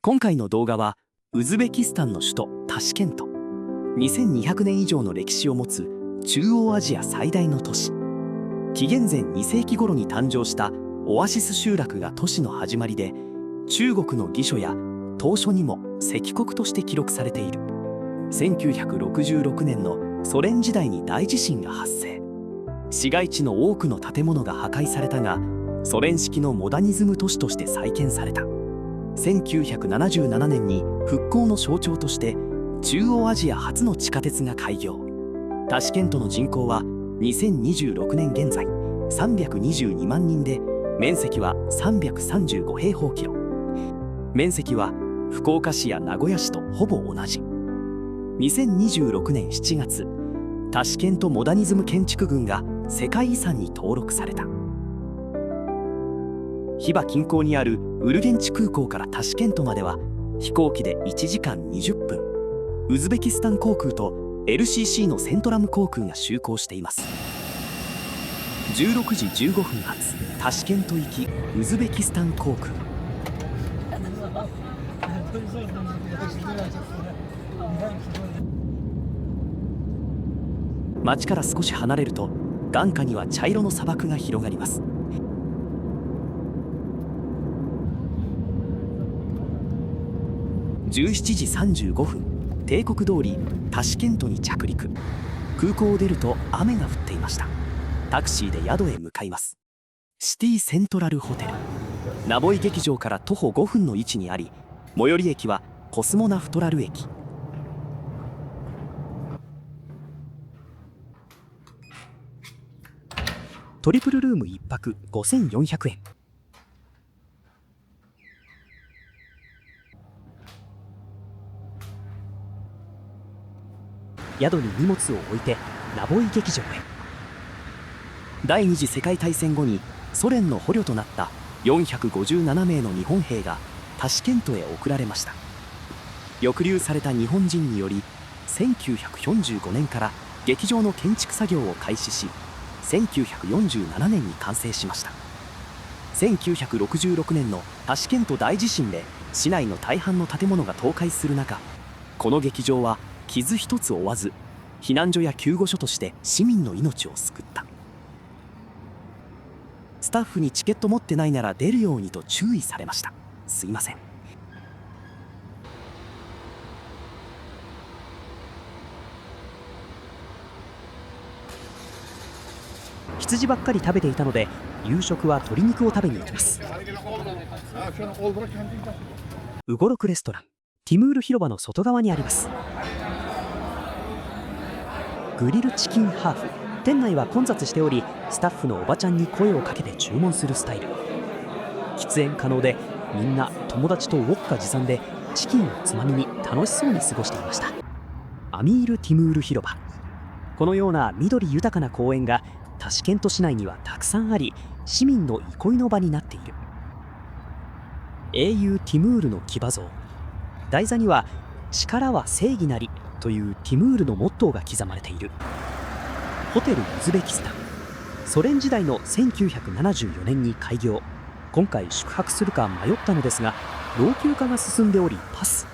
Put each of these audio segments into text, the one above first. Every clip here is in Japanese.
今回の動画はウズベキスタンの首都タシケント、2200年以上の歴史を持つ中央アジア最大の都市。紀元前2世紀頃に誕生したオアシス集落が都市の始まりで、中国の義書や唐書にも石国として記録されている。1966年のソ連時代に大地震が発生。市街地の多くの建物が破壊されたが、ソ連式のモダニズム都市として再建された。1977年に復興の象徴として中央アジア初の地下鉄が開業。タシケントの人口は2026年現在322万人で、面積は335平方キロ。面積は福岡市や名古屋市とほぼ同じ。2026年7月、タシケントモダニズム建築群が世界遺産に登録された。ヒバ近郊にあるウルゲンチ空港からタシケントまでは飛行機で1時間20分。ウズベキスタン航空と LCC のセントラム航空が就航しています。16時15分発タシケント行きウズベキスタン航空。街から少し離れると眼下には茶色の砂漠が広がります。17時35分、帝国通りタシケントに着陸。空港を出ると雨が降っていました。タクシーで宿へ向かいます。シティセントラルホテル。ナボイ劇場から徒歩5分の位置にあり、最寄り駅はコスモナフトラル駅。トリプルルーム1泊5400円。宿に荷物を置いてナボイ劇場へ。第二次世界大戦後にソ連の捕虜となった457名の日本兵がタシケントへ送られました。抑留された日本人により1945年から劇場の建築作業を開始し、1947年に完成しました。1966年のタシケント大地震で市内の大半の建物が倒壊する中、この劇場は傷一つ負わず避難所や救護所として市民の命を救った。スタッフにチケット持ってないなら出るようにと注意されました。すいません。羊ばっかり食べていたので、夕食は鶏肉を食べに行きます。ウゴロクレストラン、ティムール広場の外側にあります。グリルチキンハーフ。店内は混雑しており、スタッフのおばちゃんに声をかけて注文するスタイル。喫煙可能で、みんな友達とウォッカ持参でチキンをつまみに楽しそうに過ごしていました。アミール・ティムール広場。このような緑豊かな公園がタシケント市内にはたくさんあり、市民の憩いの場になっている。英雄ティムールの騎馬像。台座には力は正義なりというティムールのモットーが刻まれている。ホテルウズベキスタン。ソ連時代の1974年に開業。今回宿泊するか迷ったのですが、老朽化が進んでおりパス。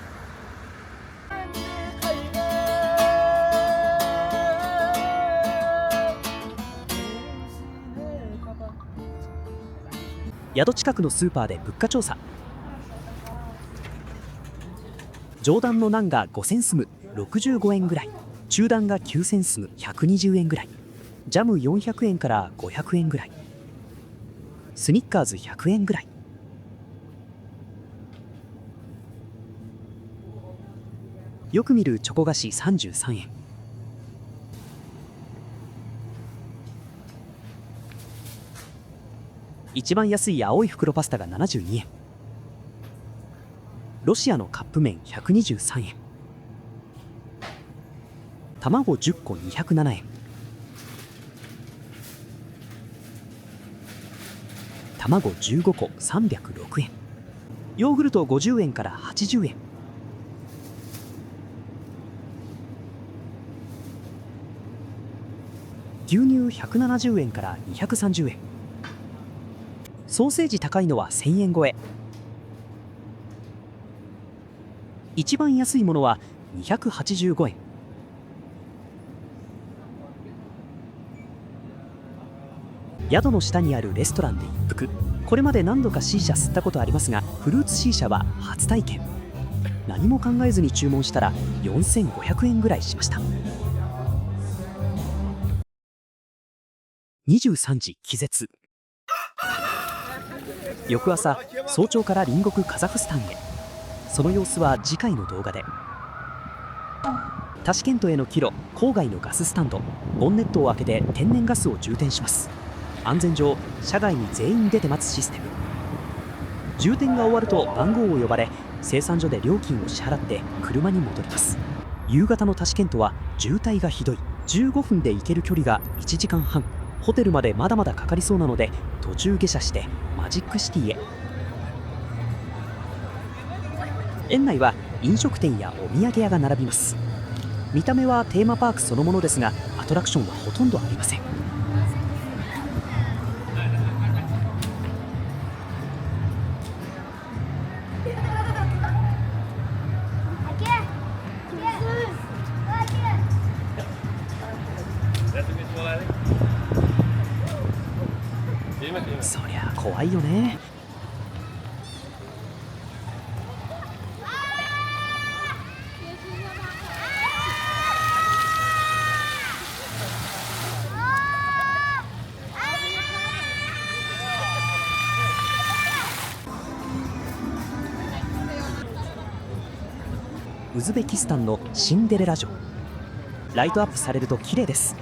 宿近くのスーパーで物価調査。上段のナンが5000スム65円ぐらい、中段が9000スム120円ぐらい、ジャム400円から500円ぐらい、スニッカーズ100円ぐらい。よく見るチョコ菓子33円。一番安い青い袋パスタが72円。ロシアのカップ麺123円。卵10個207円。卵15個306円。ヨーグルト50円から80円。牛乳170円から230円。ソーセージ高いのは1000円超え。一番安いものは285円。宿の下にあるレストランで一服。これまで何度か C 社吸ったことありますが、フルーツ C 社は初体験。何も考えずに注文したら4500円ぐらいしました。23時気絶。翌朝、早朝から隣国カザフスタンへ。その様子は次回の動画で。タシケントへの帰路、郊外のガススタンド。ボンネットを開けて天然ガスを充填します。安全上、車外に全員出て待つシステム。充填が終わると番号を呼ばれ、生産所で料金を支払って車に戻ります。夕方のタシケントは渋滞がひどい。15分で行ける距離が1時間半。ホテルまでまだまだかかりそうなので、途中下車してマジックシティへ。園内は飲食店やお土産屋が並びます。見た目はテーマパークそのものですが、アトラクションはほとんどありません。そりゃ怖いよね。ウズベキスタンのシンデレラ城。ライトアップされると綺麗です。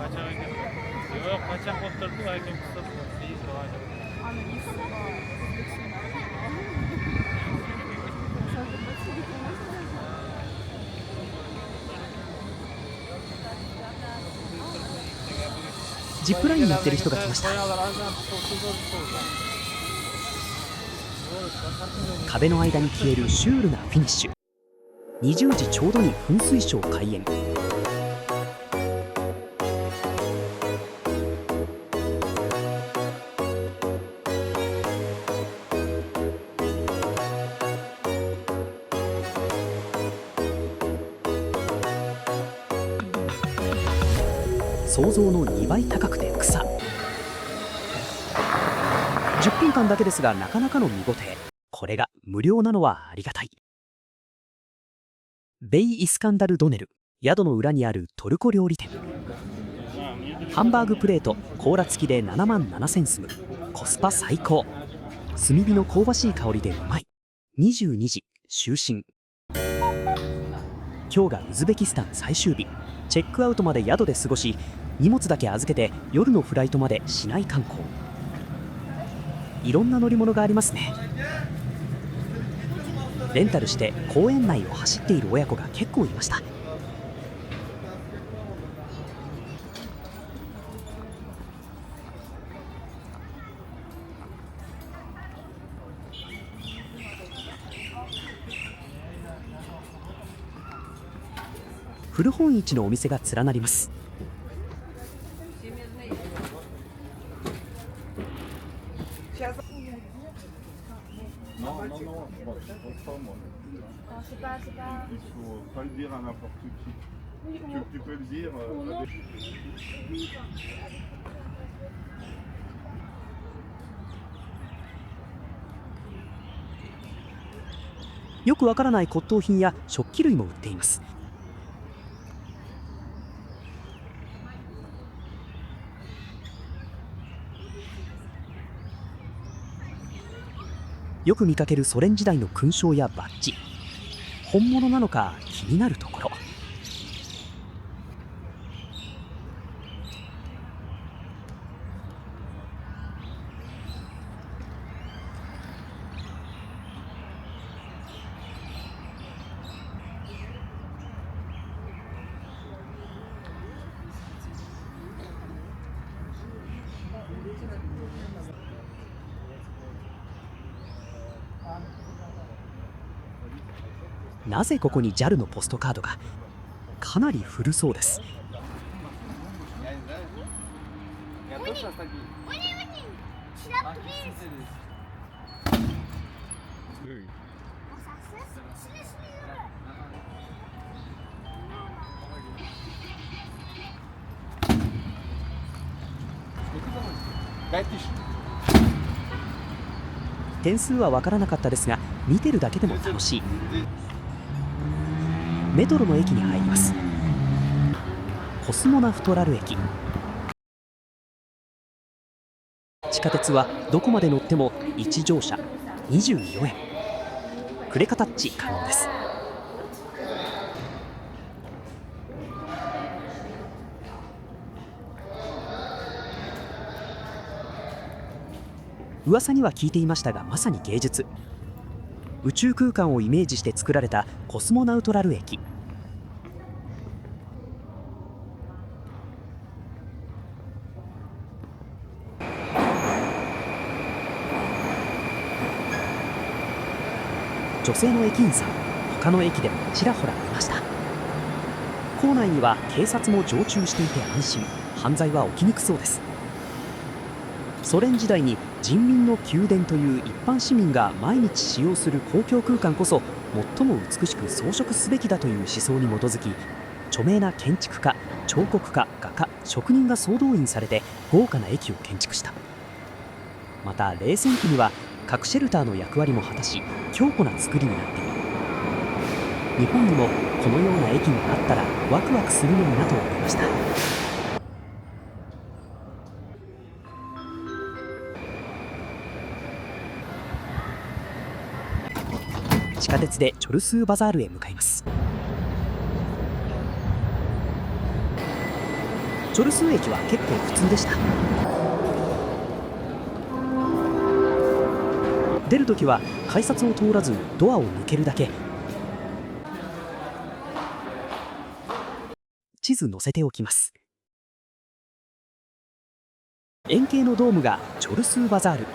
ジップラインに乗ってる人が来ました。壁の間に消えるシュールなフィニッシュ。20時ちょうどに噴水ショー開演。想像の2倍高くて草。10分間だけですがなかなかの見応え。これが無料なのはありがたい。ベイ・イスカンダル・ドネル。宿の裏にあるトルコ料理店。ハンバーグプレートコーラ付きで7万7000スム。コスパ最高。炭火の香ばしい香りでうまい。22時就寝。今日がウズベキスタン最終日。チェックアウトまで宿で過ごし、荷物だけ預けて夜のフライトまで市内観光。いろんな乗り物がありますね。レンタルして公園内を走っている親子が結構いました。古本市のお店が連なります。よくわからない骨董品や食器類も売っています。よく見かけるソ連時代の勲章やバッジ。本物なのか気になるところ。なぜここに JAL のポストカードが。かなり古そうです。点数は分からなかったですが、見てるだけでも楽しい。メトロの駅に入ります。コスモナフトラル駅。地下鉄はどこまで乗っても1乗車24円。クレカタッチ可能です。噂には聞いていましたが、まさに芸術。宇宙空間をイメージして作られたコスモナウトラル駅。女性の駅員さん、他の駅でもちらほらいました。構内には警察も常駐していて安心、犯罪は起きにくそうです。ソ連時代に人民の宮殿という一般市民が毎日使用する公共空間こそ最も美しく装飾すべきだという思想に基づき、著名な建築家、彫刻家、画家、職人が総動員されて豪華な駅を建築した。また冷戦期には核シェルターの役割も果たし、強固な作りになっている。日本にもこのような駅があったらワクワクするのになと思いました。地下鉄でチョルスーバザールへ向かいます。チョルスー駅は結構普通でした。出るときは改札を通らずドアを抜けるだけ。地図載せておきます。円形のドームがチョルスーバザール。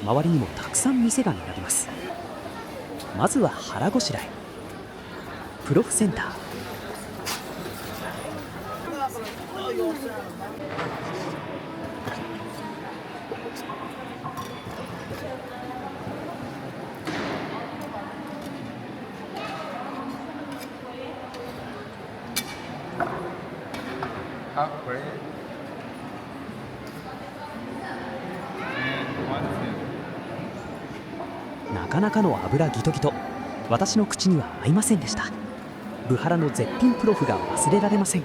周りにもたくさん店が並びます。まずは腹ごしらえ。プロフセンター。なかなかの油ギトギト。私の口には合いませんでした。ブハラの絶品プロフが忘れられません。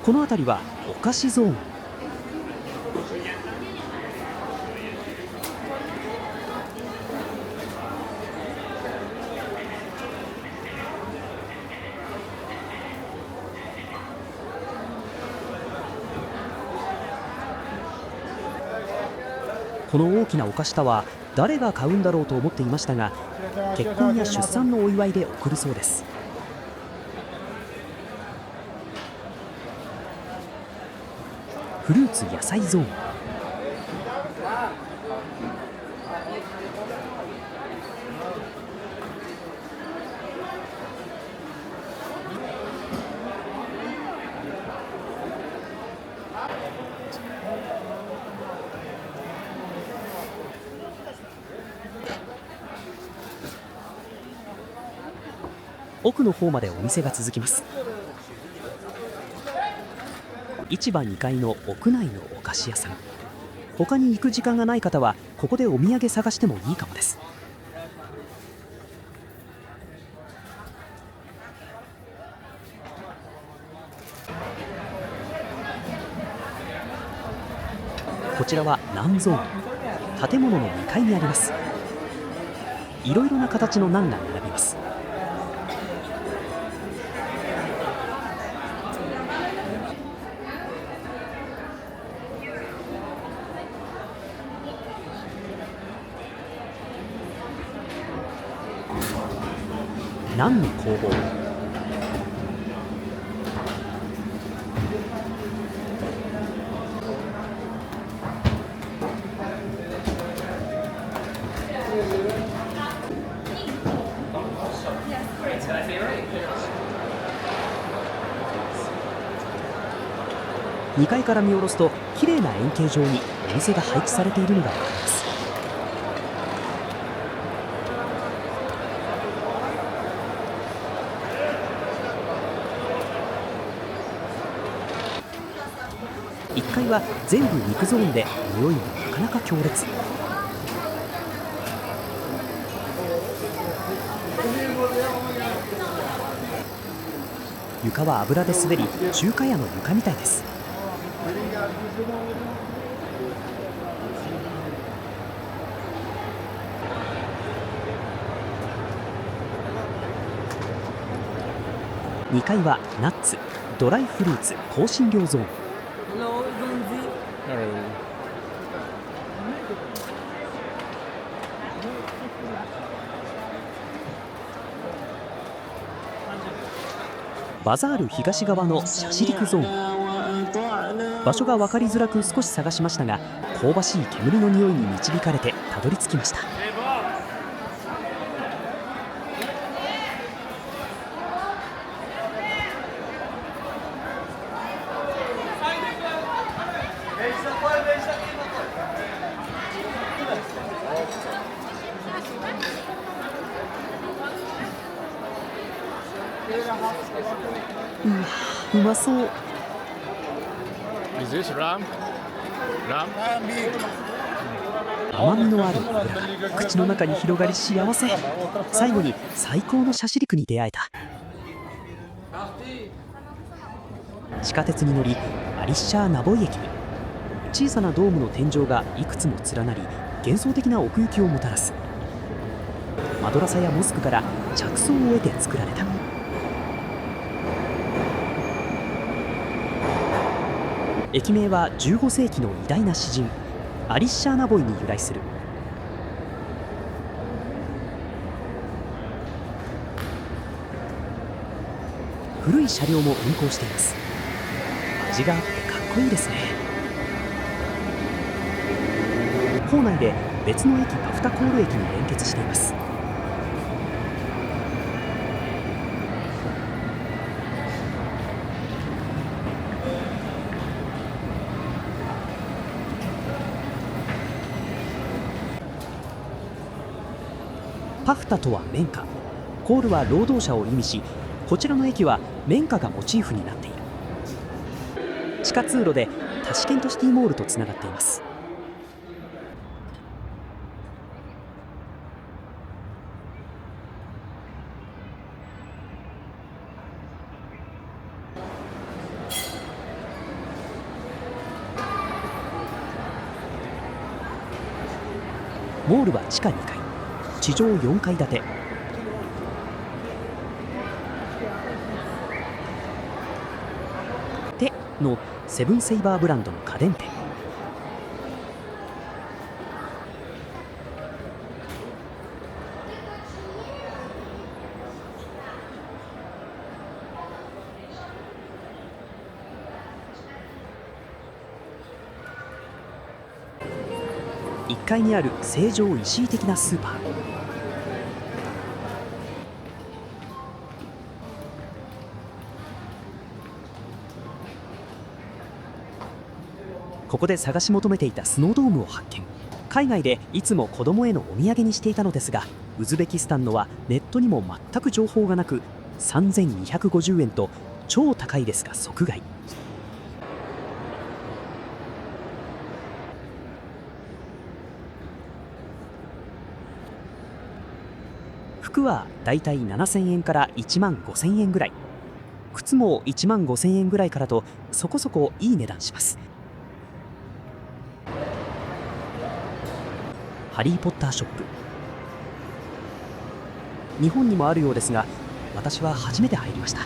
この辺りはお菓子ゾーン。この大きなお菓子タワー、誰が買うんだろうと思っていましたが、結婚や出産のお祝いで贈るそうです。フルーツ野菜ゾーン。奥の方までお店が続きます。市場2階の屋内のお菓子屋さん。他に行く時間がない方はここでお土産探してもいいかもです。こちらはナンゾーン。建物の2階にあります。いろいろな形のナンが並びます。ナンの工房。2階から見下ろすと綺麗な円形状にお店が配置されているのが分かります。階は全部肉ゾーンで匂いもなかなか強烈。床は油で滑り、中華屋の床みたいです。2階はナッツ、ドライフルーツ、香辛料ゾーン。バザール東側のシャシリクゾーン。場所が分かりづらく少し探しましたが、香ばしい煙の匂いに導かれてたどり着きました。うまそう。甘みのある油が口の中に広がり幸せ。最後に最高のシャシリクに出会えた。地下鉄に乗りアリッシャーナボイ駅に。小さなドームの天井がいくつも連なり、幻想的な奥行きをもたらす。マドラサやモスクから着想を得て作られた。駅名は15世紀の偉大な詩人アリッシャーナボイに由来する。古い車両も運行しています。味があってかっこいいですね。構内で別の駅パフタコール駅に連結しています。パフタとは綿花、コールは労働者を意味し、こちらの駅は綿花がモチーフになっている。地下通路でタシケントシティモールとつながっています。モールは地下2階、地上4階建て。テのセブンセイバーブランドの家電店。1階にある成城石井的なスーパー。ここで探し求めていたスノードームを発見。海外でいつも子供へのお土産にしていたのですが、ウズベキスタンのはネットにも全く情報がなく、3250円と超高いですが即買い。服はだいたい7000円から1万5000円ぐらい。靴も1万5000円ぐらいからとそこそこいい値段します。ハリー・ポッターショップ。日本にもあるようですが、私は初めて入りました。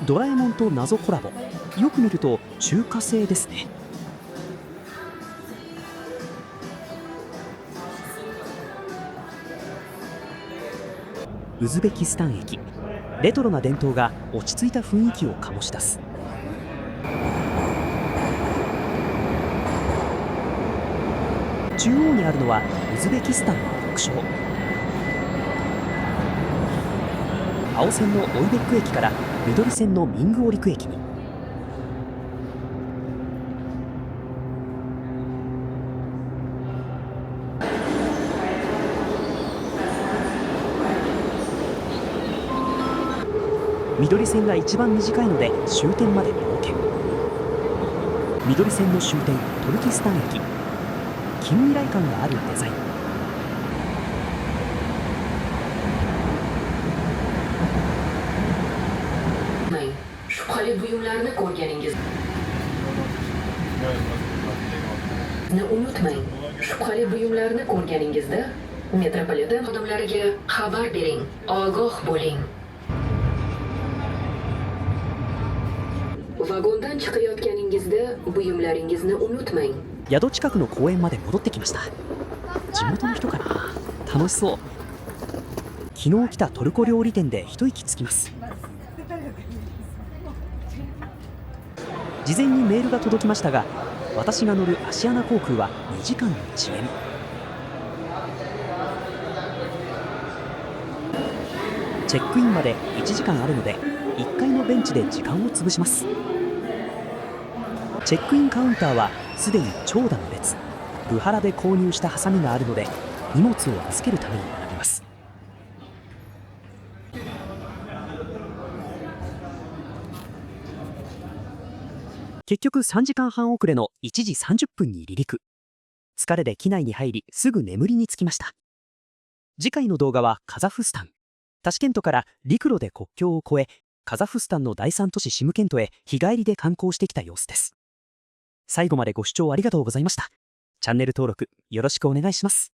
ドラえもんと謎コラボ。よく見ると中華製ですね。ウズベキスタン駅。レトロな伝統が落ち着いた雰囲気を醸し出す。中央にあるのはウズベキスタンの国章。青線のオイベック駅から緑線のミングオリク駅に。緑線が一番短いので終点まで設け、緑線の終点トルキスタン駅、近未来感があるデザイン。shubhali buyumlarni ko'rganingizni unutmang. Shubhali buyumlarni ko'rganingizda metropoliten xodimlariga xabar bering, ogoh bo'ling. Vagondan chiqayotganingizda buyumlaringizni unutmang. 宿近くの公園まで戻ってきました。地元の人かな。楽しそう。昨日来たトルコ料理店で一息つきます。事前にメールが届きましたが、私が乗るアシアナ航空は2時間の遅延。チェックインまで1時間あるので1階のベンチで時間を潰します。チェックインカウンターはすでに長蛇の列。ブハラで購入したハサミがあるので荷物を預けるために並びます。結局3時間半遅れの1時30分に離陸。疲れで機内に入りすぐ眠りにつきました。次回の動画はカザフスタン。タシケントから陸路で国境を越え、カザフスタンの第3都市シムケントへ日帰りで観光してきた様子です。最後までご視聴ありがとうございました。チャンネル登録よろしくお願いします。